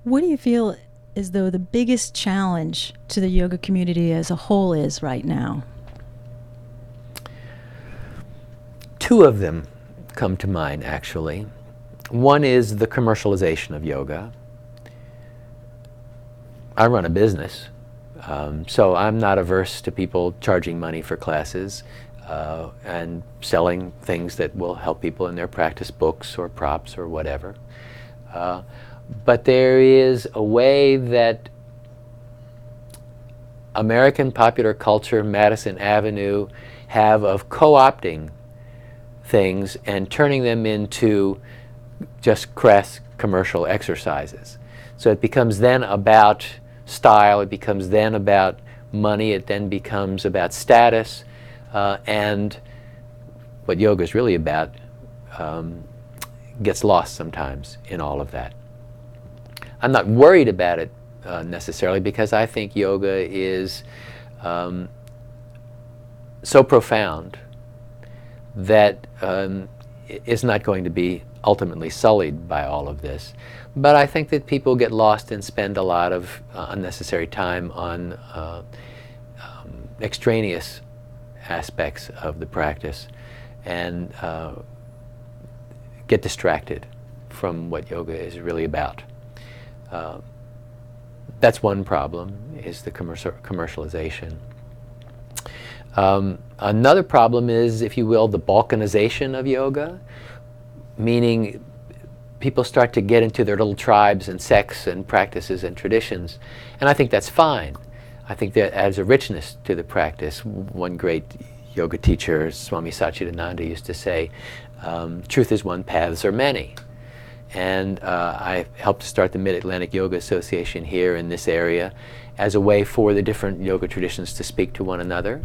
What do you feel as though the biggest challenge to the yoga community as a whole is right now? Two of them come to mind, actually. One is the commercialization of yoga. I run a business, so I'm not averse to people charging money for classes and selling things that will help people in their practice, books or props or whatever. But there is a way that American popular culture, Madison Avenue, have of co-opting things and turning them into just crass commercial exercises. So it becomes then about style, it becomes then about money, it then becomes about status, and what yoga is really about gets lost sometimes in all of that. I'm not worried about it necessarily, because I think yoga is so profound that is not going to be ultimately sullied by all of this. But I think that people get lost and spend a lot of unnecessary time on extraneous aspects of the practice and get distracted from what yoga is really about. That's one problem, is the commercialization. Another problem is, if you will, the balkanization of yoga, meaning people start to get into their little tribes and sects and practices and traditions, and I think that's fine. I think that adds a richness to the practice. One great yoga teacher, Swami Satchidananda, used to say, truth is one, paths are many. And I helped to start the Mid-Atlantic Yoga Association here in this area as a way for the different yoga traditions to speak to one another,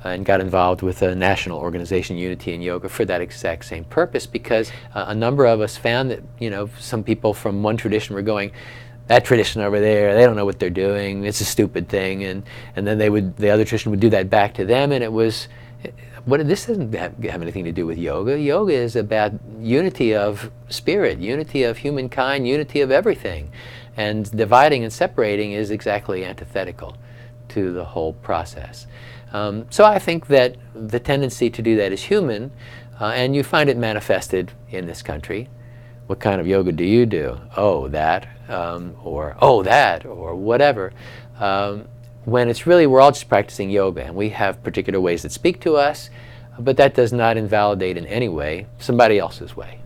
and got involved with a national organization, Unity in Yoga, for that exact same purpose, because a number of us found that, you know, some people from one tradition were going, that tradition over there, they don't know what they're doing, it's a stupid thing, and then the other tradition would do that back to them, and it was, this doesn't have anything to do with yoga. Yoga is about unity of spirit, unity of humankind, unity of everything. And dividing and separating is exactly antithetical to the whole process. So I think that the tendency to do that is human, and you find it manifested in this country. What kind of yoga do you do? Oh, that, or oh, that, or whatever. When it's really, we're all just practicing yoga, and we have particular ways that speak to us, but that does not invalidate in any way somebody else's way.